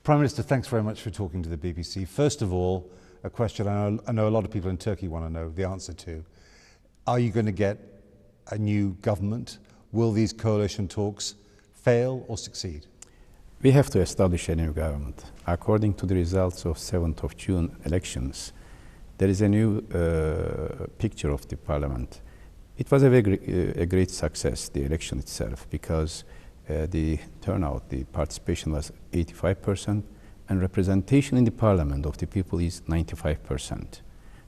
Prime Minister, thanks very much for talking to the BBC. First of all, a question I know a lot of people in Turkey want to know the answer to. Are you going to get a new government? Will these coalition talks fail or succeed? We have to establish a new government. According to the results of 7th of June elections, there is a new picture of the parliament. It was a great success, the election itself, because the turnout, the participation was 85%, and representation in the parliament of the people is 95%.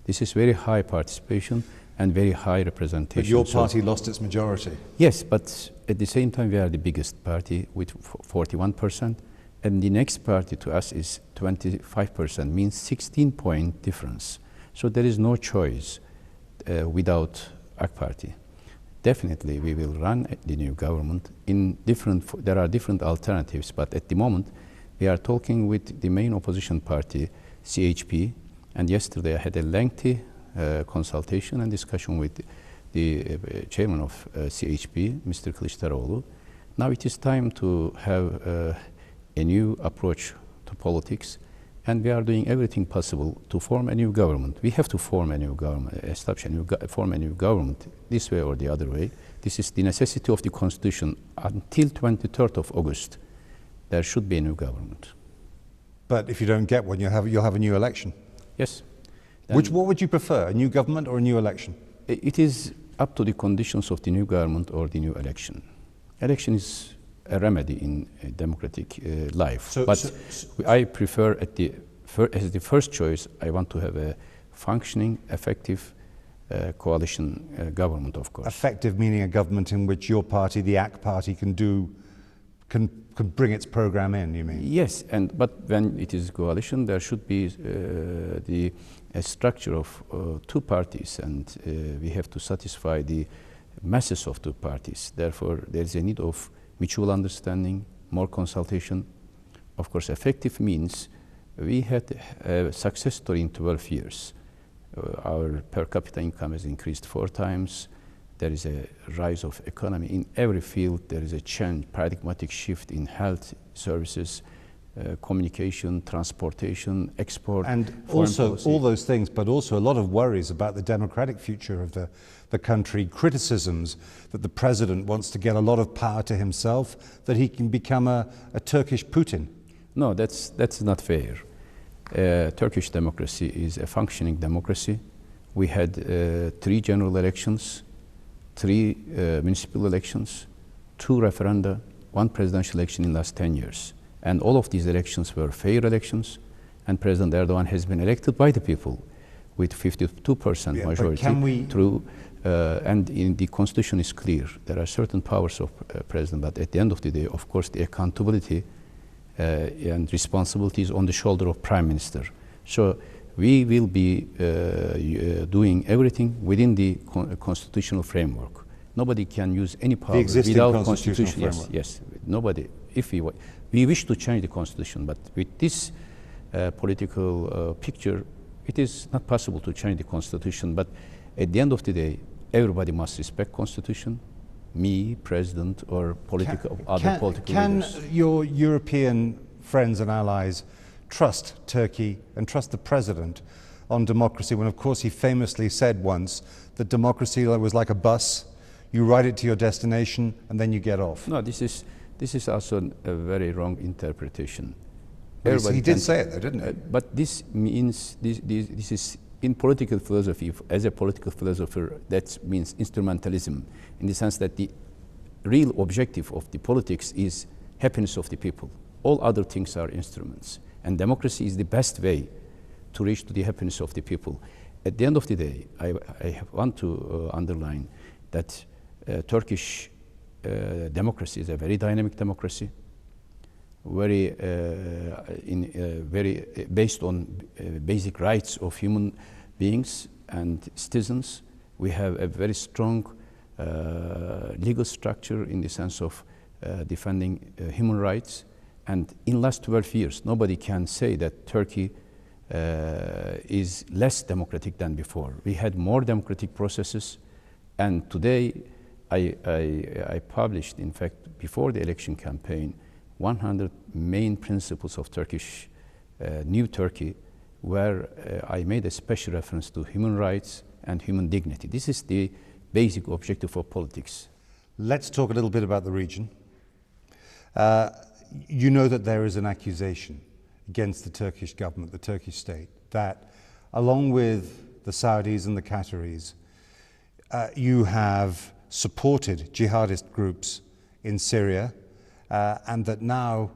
This is very high participation and very high representation. But your party lost its majority. Yes, but at the same time we are the biggest party with 41%, and the next party to us is 25%, means 16-point difference. So there is no choice without AK Party. Definitely we will run the new government in there are different alternatives, but at the moment we are talking with the main opposition party, CHP, and yesterday I had a lengthy consultation and discussion with the chairman of CHP, Mr. Kılıçdaroğlu. Now it is time to have a new approach to politics, and we are doing everything possible to form a new government. We have to form a new government, form a new government this way or the other way. This is the necessity of the constitution. Until 23rd of August, there should be a new government. But if you don't get one, you'll have a new election. Yes. What would you prefer, a new government or a new election? It is up to the conditions of the new government or the new election. Election is a remedy in a democratic life. I prefer as the first choice, I want to have a functioning, effective coalition government, of course. Effective meaning a government in which your party, the AK Party, can bring its program in, you mean? Yes, but when it is coalition, there should be a structure of two parties, and we have to satisfy the masses of two parties. Therefore, there is a need of mutual understanding, more consultation. Of course, effective means we had a success story in 12 years. Our per capita income has increased 4 times. There is a rise of economy in every field. There is a change, paradigmatic shift in health services, communication, transportation, export, and also all those things, but also a lot of worries about the democratic future of the country, criticisms that the president wants to get a lot of power to himself, that he can become a Turkish Putin. No, that's not fair. Turkish democracy is a functioning democracy. We had 3 general elections, 3 municipal elections, 2 referenda, 1 presidential election in the last 10 years. And all of these elections were fair elections, and President Erdogan has been elected by the people with 52% majority through, and in the constitution is clear. There are certain powers of president, but at the end of the day, of course, the accountability and responsibility is on the shoulder of prime minister. So we will be doing everything within the constitutional framework. Nobody can use any power without constitution. Yes, nobody. If we wish to change the constitution, but with this political picture, it is not possible to change the constitution. But at the end of the day, everybody must respect constitution. Me, president, or other political leaders. Can your European friends and allies trust Turkey and trust the president on democracy when, of course, he famously said once that democracy was like a bus. You ride it to your destination and then you get off. No, this is also a very wrong interpretation. He did say it though, didn't he? But this means, this is in political philosophy, as a political philosopher, that means instrumentalism, in the sense that the real objective of the politics is happiness of the people. All other things are instruments. And democracy is the best way to reach to the happiness of the people. At the end of the day, I want to underline that Turkish democracy is a very dynamic democracy, very based on basic rights of human beings and citizens. We have a very strong legal structure in the sense of defending human rights. And in the last 12 years, nobody can say that Turkey is less democratic than before. We had more democratic processes, and today I published, in fact, before the election campaign, 100 main principles of Turkish, New Turkey, where I made a special reference to human rights and human dignity. This is the basic objective of politics. Let's talk a little bit about the region. You know that there is an accusation against the Turkish government, the Turkish state, that along with the Saudis and the Qataris, you have supported jihadist groups in Syria, and that now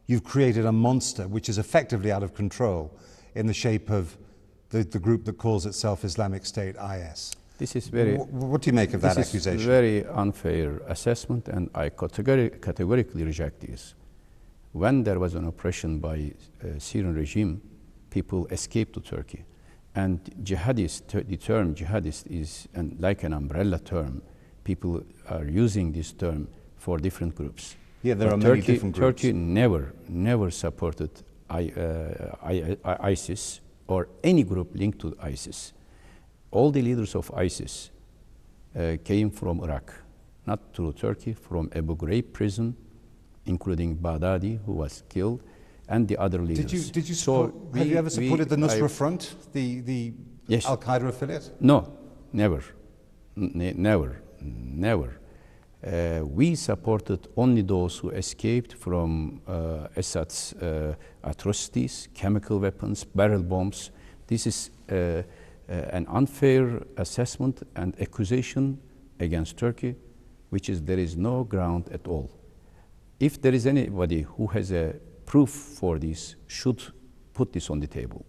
you've created a monster which is effectively out of control in the shape of the group that calls itself Islamic State, IS. This is very. What do you make of that accusation? This is very unfair assessment, and I categorically reject this. When there was an oppression by Syrian regime, people escaped to Turkey, and jihadist. The term jihadist is like an umbrella term. People are using this term for different groups. Yeah, there are many different groups. Turkey never supported ISIS or any group linked to ISIS. All the leaders of ISIS came from Iraq, not through Turkey, from Abu Ghraib prison, including Baghdadi, who was killed, and the other leaders. Did you support, have you ever supported the Nusra Front, the yes. Al-Qaeda affiliate? No, never. We supported only those who escaped from Assad's atrocities, chemical weapons, barrel bombs. This is an unfair assessment and accusation against Turkey, which is there is no ground at all. If there is anybody who has a proof for this, should put this on the table.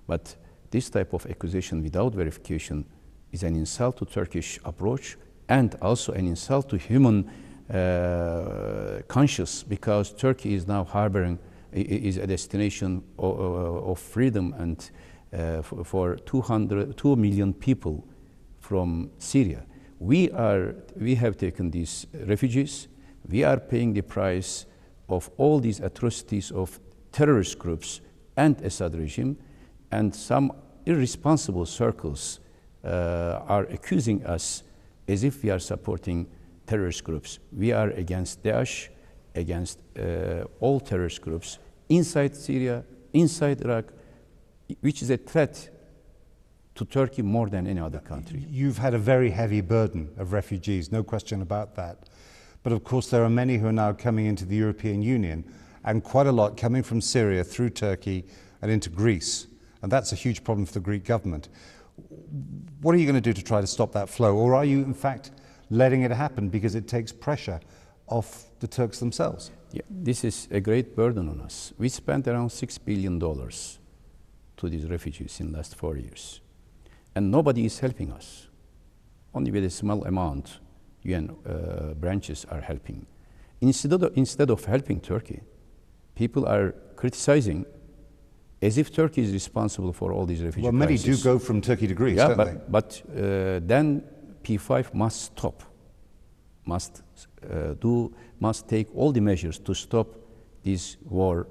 But this type of accusation without verification is an insult to Turkish approach and also an insult to human conscience, because Turkey is now harboring, is a destination of freedom and for 2 million people from Syria. We have taken these refugees. We are paying the price of all these atrocities of terrorist groups and Assad regime, and some irresponsible circles are accusing us as if we are supporting terrorist groups. We are against Daesh, against all terrorist groups inside Syria, inside Iraq, which is a threat to Turkey more than any other country. You've had a very heavy burden of refugees, no question about that. But of course there are many who are now coming into the European Union, and quite a lot coming from Syria through Turkey and into Greece. And that's a huge problem for the Greek government. What are you going to do to try to stop that flow? Or are you in fact letting it happen because it takes pressure off the Turks themselves? Yeah, this is a great burden on us. We spent around $6 billion to these refugees in the last 4 years. And nobody is helping us. Only with a small amount, UN branches are helping. Instead of helping Turkey, people are criticizing as if Turkey is responsible for all these refugee crises. Well, many do go from Turkey to Greece, don't they? But then P5 must stop, must take all the measures to stop this war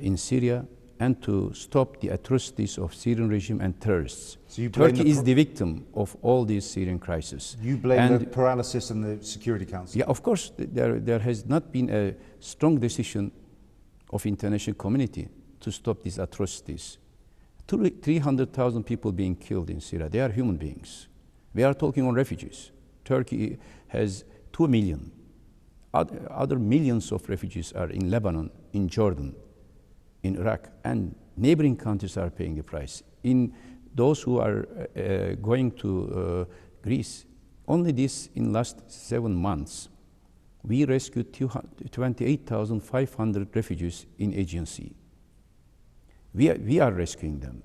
in Syria and to stop the atrocities of Syrian regime and terrorists. So Turkey is the victim of all these Syrian crises. You blame the paralysis in the Security Council? Yeah, of course. There has not been a strong decision of international community to stop these atrocities. 300,000 people being killed in Syria. They are human beings. We are talking on refugees. Turkey has 2 million. Other millions of refugees are in Lebanon, in Jordan, in Iraq, and neighboring countries are paying the price. In those who are going to Greece, only this in last 7 months, we rescued 28,500 refugees in Aegean Sea. We are rescuing them.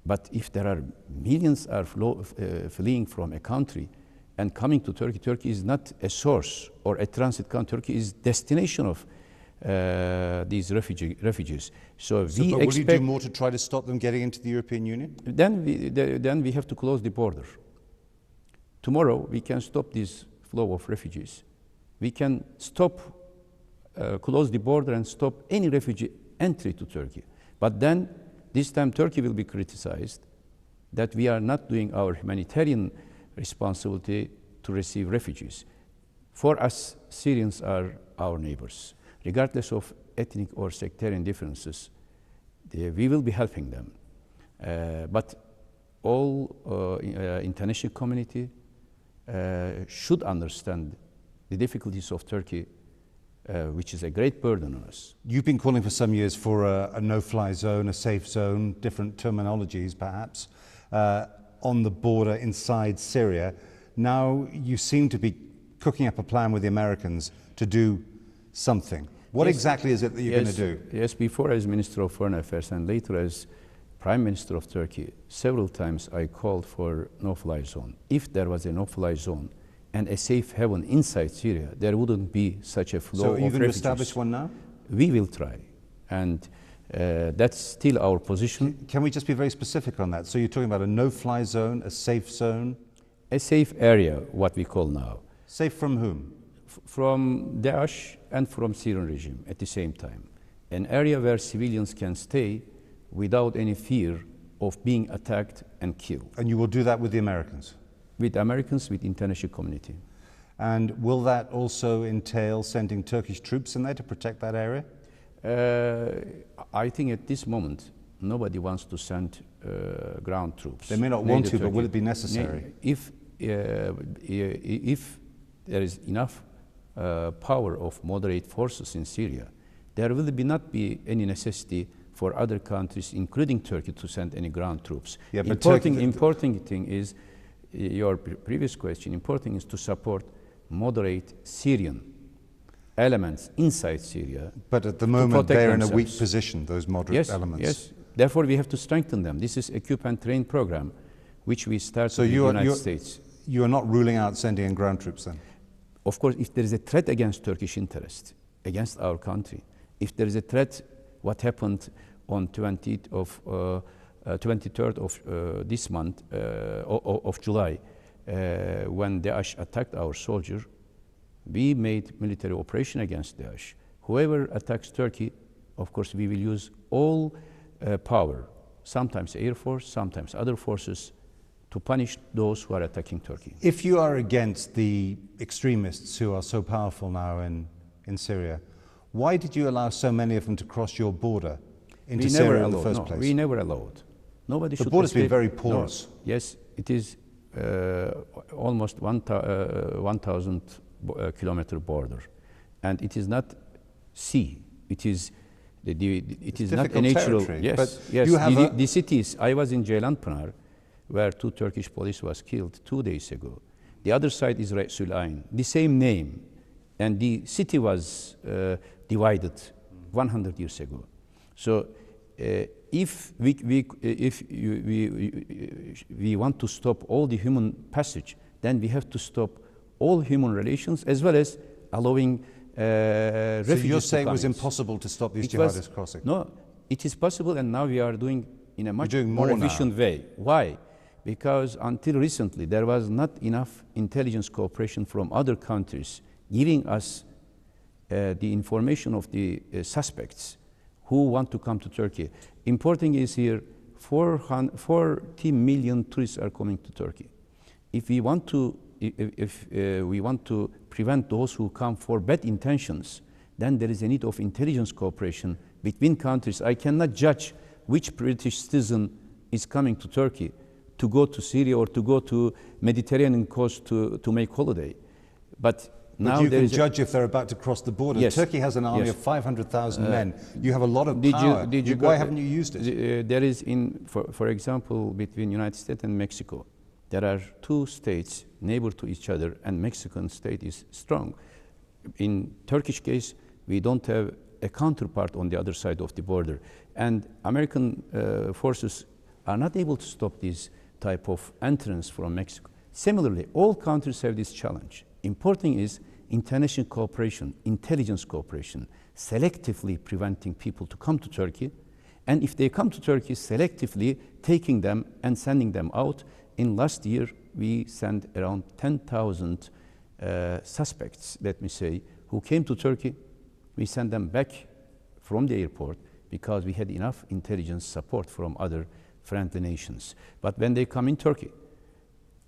But if there are millions are fleeing from a country and coming to Turkey, Turkey is not a source or a transit country. Turkey is destination of these refugees. So we but expect. Will you do more to try to stop them getting into the European Union? Then we have to close the border. Tomorrow we can stop this flow of refugees. We can stop, close the border and stop any refugee entry to Turkey. But then this time Turkey will be criticized that we are not doing our humanitarian responsibility to receive refugees. For us, Syrians are our neighbors. regardless of ethnic or sectarian differences, we will be helping them. But all international community should understand the difficulties of Turkey, which is a great burden on us. You've been calling for some years for a no-fly zone, a safe zone, different terminologies perhaps, on the border inside Syria. Now you seem to be cooking up a plan with the Americans to do something. What exactly is it that you're going to do? Yes, before as Minister of Foreign Affairs and later as Prime Minister of Turkey, several times I called for no-fly zone. If there was a no-fly zone and a safe haven inside Syria, there wouldn't be such a flow of refugees. So are you going to establish one now? We will try, and that's still our position. Can we just be very specific on that? So you're talking about a no-fly zone, a safe zone? A safe area, what we call now. Safe from whom? From Daesh and from Syrian regime at the same time. An area where civilians can stay without any fear of being attacked and killed. And you will do that with the Americans? With Americans, with international community. And will that also entail sending Turkish troops in there to protect that area? I think at this moment, nobody wants to send ground troops. They may not want to, but will it be necessary? If there is enough power of moderate forces in Syria, there will not be any necessity for other countries, including Turkey, to send any ground troops. Yeah, but important thing is, your previous question, important is to support moderate Syrian elements inside Syria. But at the moment they're in a weak position, those moderate elements. Yes, therefore we have to strengthen them. This is equip and train program, which we started in the United States. You are not ruling out sending in ground troops then? Of course, if there is a threat against Turkish interest, against our country, if there is a threat, what happened on 23rd of this month, of July, when Daesh attacked our soldier, we made military operation against Daesh. Whoever attacks Turkey, of course, we will use all power, sometimes Air Force, sometimes other forces, to punish those who are attacking Turkey. If you are against the extremists who are so powerful now in Syria, why did you allow so many of them to cross your border into Syria in the first place? We never allowed. Nobody should. The border's been very porous. No. Yes, it is almost 1,000 kilometer border, and it is not sea. It is it is not a natural. Yes, yes. The cities. I was in Ceylanpınar, where 2 Turkish police was killed 2 days ago. The other side is Resulayn, the same name, and the city was divided 100 years ago. So if we want to stop all the human passage, then we have to stop all human relations as well as allowing refugees to come. So you're saying it was impossible to stop these jihadists crossing? No, it is possible, and now we are doing in a much more efficient way. Why? Because until recently there was not enough intelligence cooperation from other countries giving us the information of the suspects who want to come to Turkey. Important is here, 40 million tourists are coming to Turkey. If we want to prevent those who come for bad intentions, then there is a need of intelligence cooperation between countries. I cannot judge which British citizen is coming to Turkey to go to Syria or to go to Mediterranean coast to make holiday. But now you can judge if they're about to cross the border. Yes. Turkey has an army of 500,000 men. You have a lot of power. Why haven't you used it? There is, for example, between United States and Mexico, there are 2 states neighbor to each other, and Mexican state is strong. In Turkish case, we don't have a counterpart on the other side of the border, and American forces are not able to stop this type of entrance from Mexico. Similarly, all countries have this challenge. Important is international cooperation, intelligence cooperation, selectively preventing people to come to Turkey, and if they come to Turkey, selectively taking them and sending them out. In last year, we sent around 10,000 suspects, let me say, who came to Turkey. We sent them back from the airport because we had enough intelligence support from other friendly nations. But when they come in Turkey,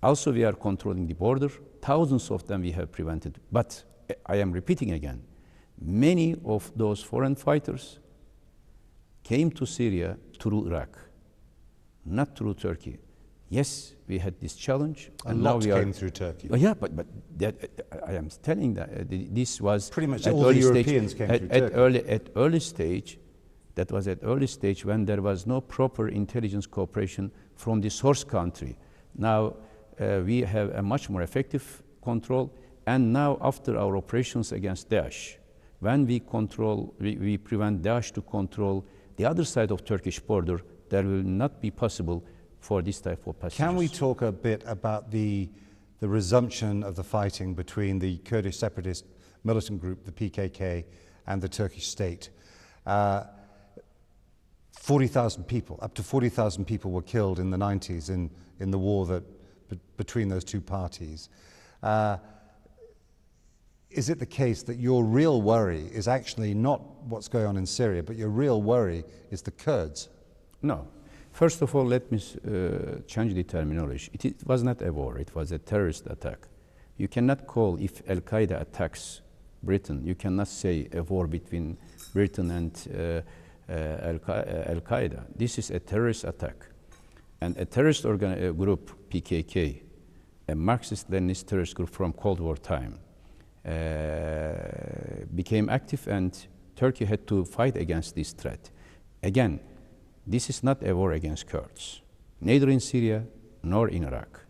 also we are controlling the border. Thousands of them we have prevented. But I am repeating again, Many of those foreign fighters came to Syria through Iraq, not through Turkey. Yes, we had this challenge, and now we came through Turkey. Oh, yeah, but that, I am telling that this was pretty much all the Europeans came through Turkey. At early stage. That was at early stage when there was no proper intelligence cooperation from the source country. Now we have a much more effective control, and now after our operations against Daesh, when we prevent Daesh to control the other side of Turkish border, there will not be possible for this type of passengers. Can we talk a bit about the resumption of the fighting between the Kurdish separatist militant group, the PKK, and the Turkish state? 40,000 people, up to 40,000 people were killed in the 90s in the war between those two parties. Is it the case that your real worry is actually not what's going on in Syria, but your real worry is the Kurds? No. First of all, let me change the terminology. It was not a war, it was a terrorist attack. You cannot call, if Al-Qaeda attacks Britain, you cannot say a war between Britain and Al-Qaeda. This is a terrorist attack. And a terrorist group, PKK, a Marxist-Leninist terrorist group from Cold War time, became active, and Turkey had to fight against this threat. Again, this is not a war against Kurds, neither in Syria nor in Iraq.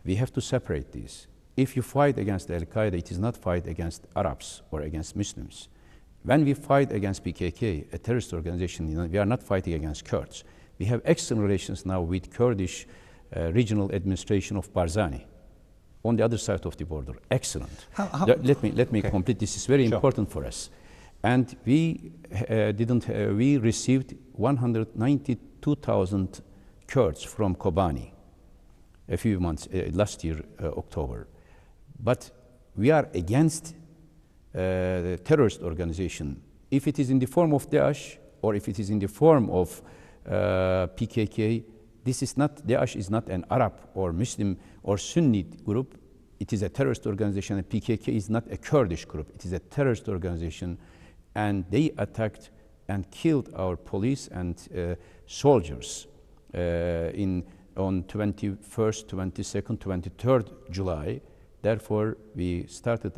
We have to separate these. If you fight against Al-Qaeda, it is not fight against Arabs or against Muslims. When we fight against PKK, a terrorist organization, we are not fighting against Kurds. We have excellent relations now with Kurdish regional administration of Barzani on the other side of the border. Excellent. Let me complete. This is very important for us. And we we received 192,000 Kurds from Kobani a few months, last year, October. But we are against the terrorist organization. If it is in the form of Daesh or if it is in the form of PKK, this is not, Daesh is not an Arab or Muslim or Sunni group. It is a terrorist organization, and PKK is not a Kurdish group. It is a terrorist organization, and they attacked and killed our police and soldiers on 21st, 22nd, 23rd July. Therefore, we started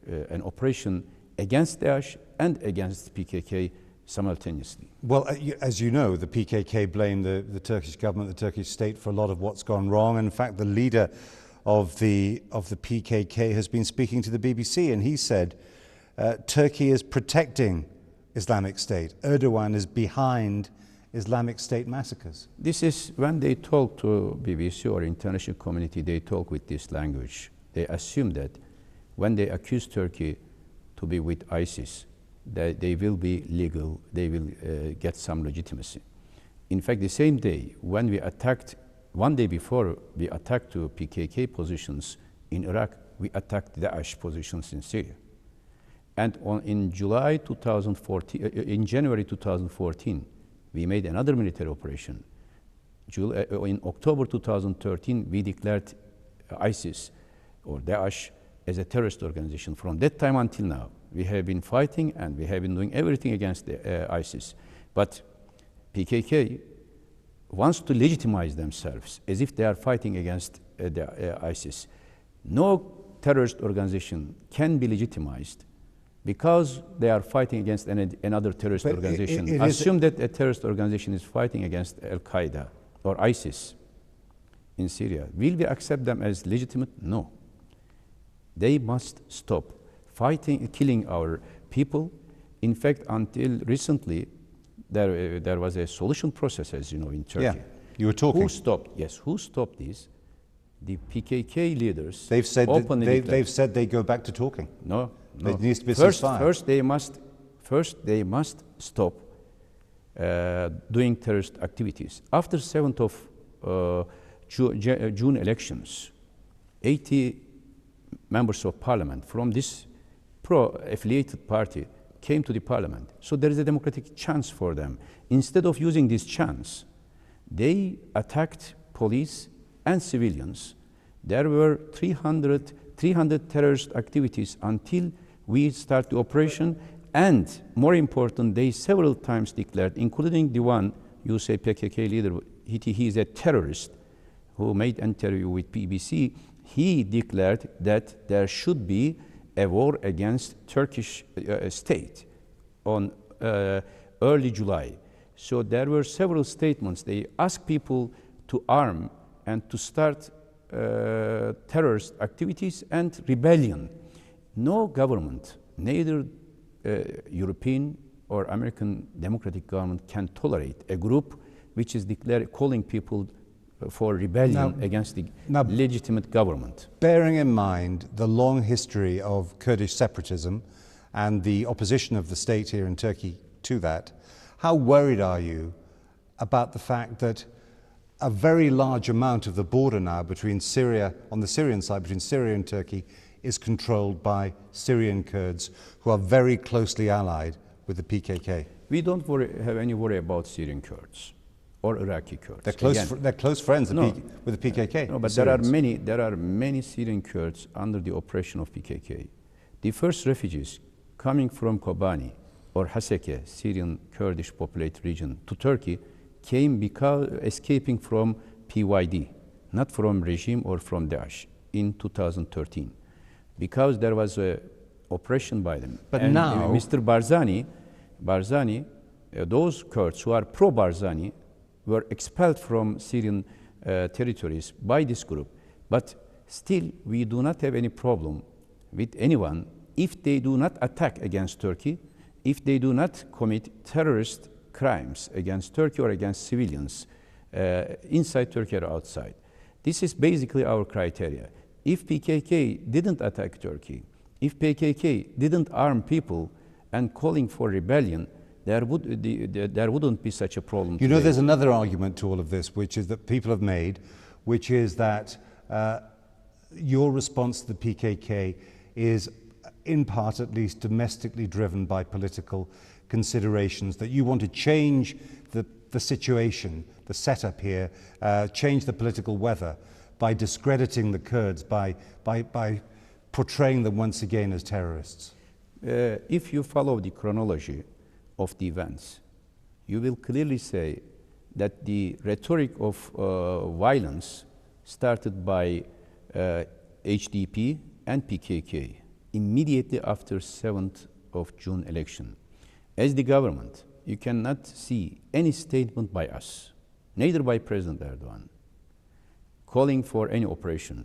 an operation against Daesh and against PKK simultaneously. Well, as you know, the PKK blame the Turkish government, the Turkish state, for a lot of what's gone wrong. In fact, the leader of the PKK has been speaking to the BBC, and he said Turkey is protecting Islamic State. Erdogan is behind Islamic State massacres. This is when they talk to BBC or international community, they talk with this language. They assume that when they accuse Turkey to be with ISIS, that they will be legal, they will get some legitimacy. In fact, the same day when we attacked, one day before we attacked to PKK positions in Iraq, we attacked Daesh positions in Syria. And in January 2014, we made another military operation. In October 2013, we declared ISIS or Daesh as a terrorist organization. From that time until now, we have been fighting and we have been doing everything against ISIS. But PKK wants to legitimize themselves as if they are fighting against ISIS. No terrorist organization can be legitimized because they are fighting against another terrorist organization. Assume that a terrorist organization is fighting against Al-Qaeda or ISIS in Syria. Will we accept them as legitimate? No. They must stop fighting, killing our people. In fact, until recently, there was a solution process, as you know, in Turkey. Yeah, you were talking. Who stopped? Yes, who stopped this? The PKK leaders. They've said they've said they go back to talking. No. There needs to be ceasefire. First, they must stop doing terrorist activities. After 7th of June elections, 80 members of parliament from this pro-affiliated party came to the parliament. So there is a democratic chance for them. Instead of using this chance, they attacked police and civilians. There were 300 terrorist activities until we start the operation, And more important, they several times declared, including the one you say PKK leader, he is a terrorist who made an interview with BBC. He declared that there should be a war against Turkish state on early July. So there were several statements. They asked people to arm and to start terrorist activities and rebellion. No government, neither European or American democratic government, can tolerate a group which is calling people for rebellion against the legitimate government. Bearing in mind the long history of Kurdish separatism and the opposition of the state here in Turkey to that, how worried are you about the fact that a very large amount of the border now between Syria, on the Syrian side, between Syria and Turkey, is controlled by Syrian Kurds who are very closely allied with the PKK? We don't have any worry about Syrian Kurds or Iraqi Kurds. They're close friends with the PKK. No, but there are many Syrian Kurds under the oppression of PKK. The first refugees coming from Kobani or Haseke, Syrian Kurdish populated region, to Turkey came because escaping from PYD, not from regime or from Daesh, in 2013, because there was a oppression by them. But and now, Mr. Barzani, those Kurds who are pro-Barzani were expelled from Syrian territories by this group. But still, we do not have any problem with anyone if they do not attack against Turkey, if they do not commit terrorist crimes against Turkey or against civilians inside Turkey or outside. This is basically our criteria. If PKK didn't attack Turkey, if PKK didn't arm people and calling for rebellion, there wouldn't be such a problem. You know, there's another argument to all of this, which is that people have made, which is that your response to the PKK is, in part at least, domestically driven by political considerations, that you want to change the situation, the setup here, change the political weather by discrediting the Kurds, by portraying them once again as terrorists. If you follow the chronology of the events, you will clearly say that the rhetoric of violence started by HDP and PKK immediately after 7th of June election. As the government, you cannot see any statement by us, neither by President Erdogan, calling for any operation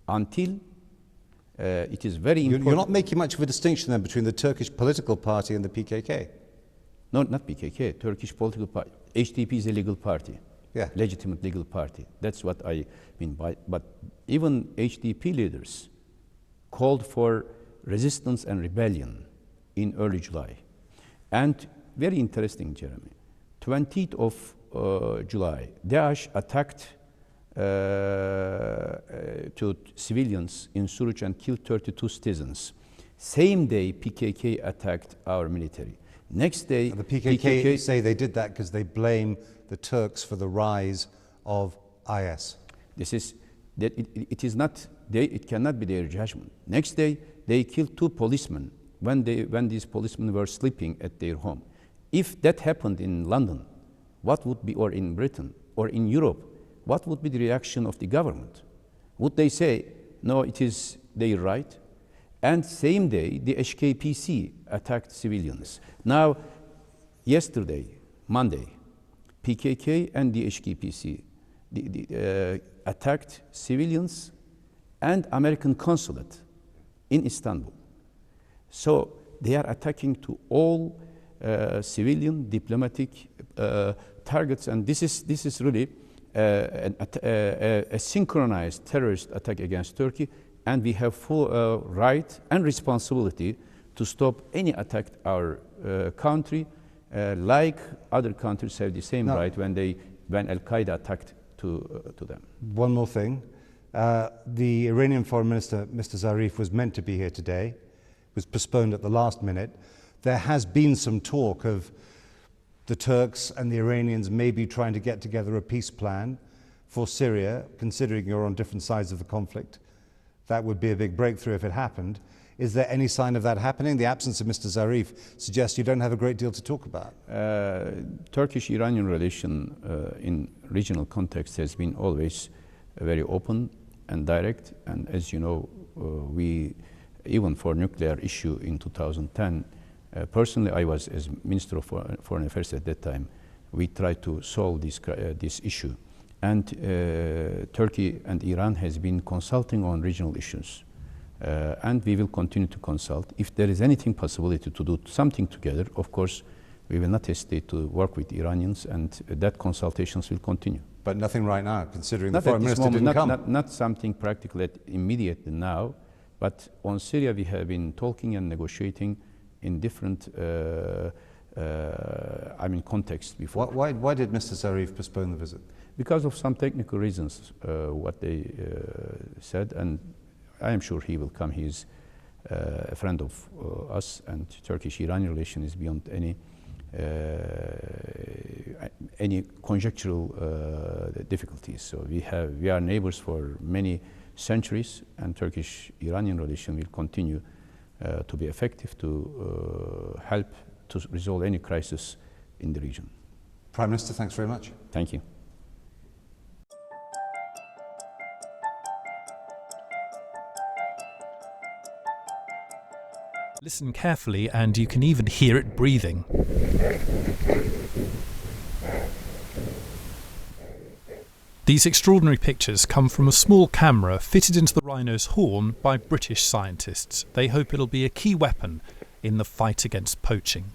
until it is very important. You're not making much of a distinction then between the Turkish political party and the PKK? No, not PKK, Turkish political party. HDP is a legal party, legitimate legal party. That's what I mean by, but even HDP leaders called for resistance and rebellion in early July. And very interesting, Jeremy, 20th of July, Daesh attacked to civilians in Suruç and killed 32 citizens. Same day, PKK attacked our military. Next day, the PKK say they did that because they blame the Turks for the rise of IS. This is that it is not. It cannot be their judgment. Next day, they killed 2 policemen when these policemen were sleeping at their home. If that happened in London, what would be, or in Britain, or in Europe, what would be the reaction of the government? Would they say, no, it is their right? And same day, the HKPC attacked civilians. Now, yesterday, Monday, PKK and the HKPC attacked civilians and American consulate in Istanbul. So they are attacking to all civilian diplomatic targets, and this is really a synchronized terrorist attack against Turkey, and we have full right and responsibility to stop any attack our country, like other countries have the same right when Al-Qaeda attacked to them. One more thing. The Iranian Foreign Minister, Mr. Zarif, was meant to be here today, was postponed at the last minute. There has been some talk of the Turks and the Iranians maybe trying to get together a peace plan for Syria, considering you're on different sides of the conflict. That would be a big breakthrough if it happened. Is there any sign of that happening? The absence of Mr. Zarif suggests you don't have a great deal to talk about. Turkish-Iranian relation in regional context has been always very open and direct, and as you know, we, even for nuclear issue in 2010, personally I was as Minister of Foreign Affairs at that time, we tried to solve this issue. And Turkey and Iran has been consulting on regional issues. And we will continue to consult. If there is anything possibility to do something together, of course, we will not hesitate to work with Iranians, and that consultations will continue. But nothing right now, considering Not the foreign at this minister moment, didn't come. not something practical immediately now, but on Syria we have been talking and negotiating in different contexts before. Why did Mr. Zarif postpone the visit? Because of some technical reasons, what they said, and I am sure he will come. He is a friend of us, and Turkish-Iranian relation is beyond any conjectural difficulties. So we are neighbors for many centuries, and Turkish-Iranian relation will continue to be effective to help to resolve any crisis in the region. Prime Minister, thanks very much. Thank you. Listen carefully, and you can even hear it breathing. These extraordinary pictures come from a small camera fitted into the rhino's horn by British scientists. They hope it'll be a key weapon in the fight against poaching.